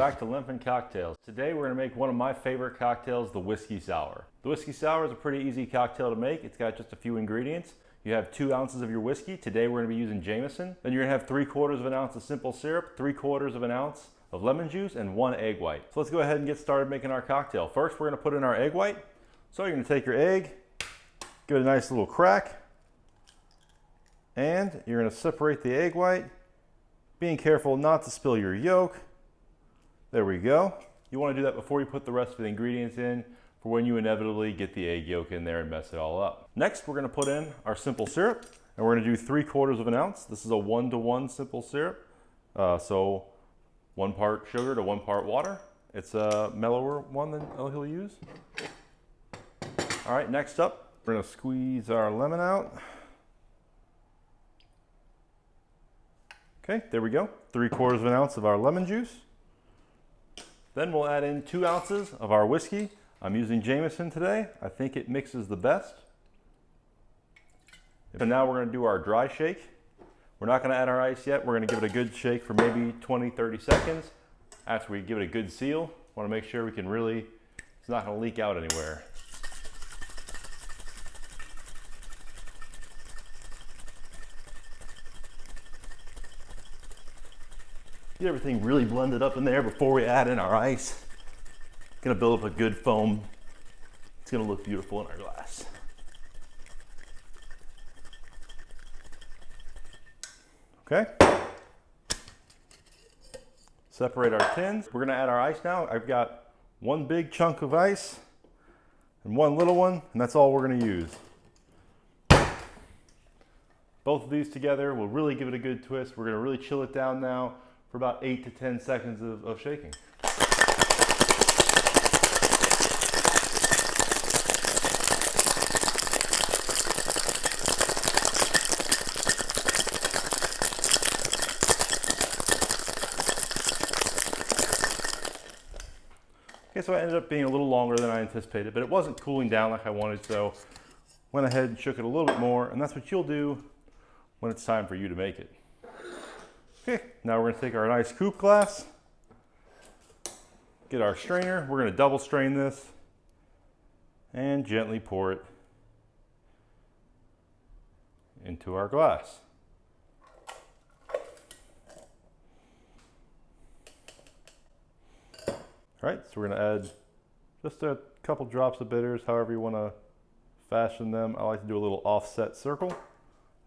back to Lenfant Cocktails. Today we're going to make one of my favorite cocktails, the Whiskey Sour. The Whiskey Sour is a pretty easy cocktail to make. It's got just a few ingredients. You have 2 ounces of your whiskey. Today we're going to be using Jameson. Then you're going to have 3/4 of an ounce of simple syrup, 3/4 of an ounce of lemon juice, and 1 egg white. So let's go ahead and get started making our cocktail. First we're going to put in our egg white. So you're going to take your egg, give it a nice little crack, and you're going to separate the egg white, being careful not to spill your yolk. There we go. You want to do that before you put the rest of the ingredients in for when you inevitably get the egg yolk in there and mess it all up. Next, we're going to put in our simple syrup, and we're going to do 3/4 of an ounce. This is a 1-to-1 simple syrup. So 1 part sugar to 1 part water. It's a mellower one than he'll use. All right, next up, we're going to squeeze our lemon out. Okay, there we go. 3/4 of an ounce of our lemon juice. Then we'll add in 2 ounces of our whiskey. I'm using Jameson today. I think it mixes the best. So now we're going to do our dry shake. We're not going to add our ice yet. We're going to give it a good shake for maybe 20-30 seconds. After we give it a good seal, want to make sure we can really, it's not going to leak out anywhere. Get everything really blended up in there before we add in our ice. Gonna build up a good foam. It's gonna look beautiful in our glass. Okay. Separate our tins. We're gonna add our ice now. I've got 1 big chunk of ice and 1 little one, and that's all we're gonna use. Both of these together will really give it a good twist. We're gonna really chill it down now for about 8 to 10 seconds of shaking. Okay, so it ended up being a little longer than I anticipated, but it wasn't cooling down like I wanted, so went ahead and shook it a little bit more, and that's what you'll do when it's time for you to make it. Okay, now we're going to take our nice coupe glass, get our strainer. We're going to double strain this and gently pour it into our glass. All right, so we're going to add just a couple drops of bitters, however you want to fashion them. I like to do a little offset circle.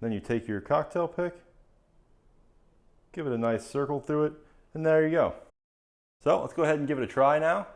Then you take your cocktail pick, give it a nice circle through it, and there you go. So let's go ahead and give it a try now.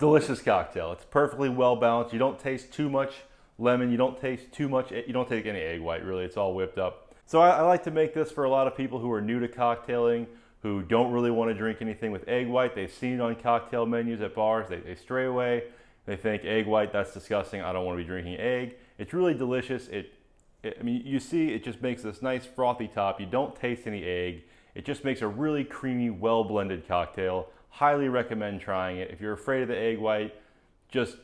Delicious cocktail. It's perfectly well balanced. You don't taste too much lemon. You don't taste too much, you don't take any egg white really. It's all whipped up. So I like to make this for a lot of people who are new to cocktailing, who don't really want to drink anything with egg white. They've seen it on cocktail menus at bars. They stray away. They think egg white, that's disgusting. I don't want to be drinking egg. It's really delicious. I mean, you see, it just makes this nice frothy top. You don't taste any egg. It just makes a really creamy, well-blended cocktail. Highly recommend trying it. If you're afraid of the egg white, just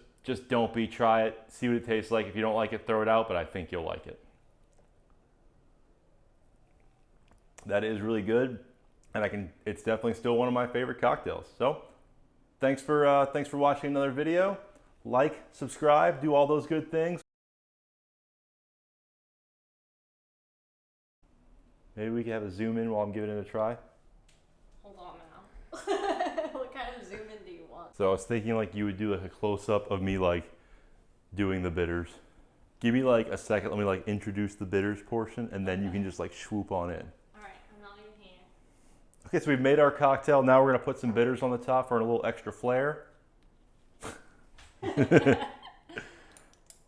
don't be. Try it. See what it tastes like. If you don't like it, throw it out, but I think you'll like it. That is really good, and it's definitely still one of my favorite cocktails. So, thanks for watching another video. Like, subscribe, do all those good things. Maybe we can have a zoom in while I'm giving it a try. Hold on now. What kind of zoom in do you want? So I was thinking like you would do like a close-up of me like doing the bitters. Give me like a second, let me like introduce the bitters portion, and then you can just like swoop on in. Alright, I'm not even here. Okay, so we've made our cocktail. Now we're gonna put some bitters on the top for a little extra flair.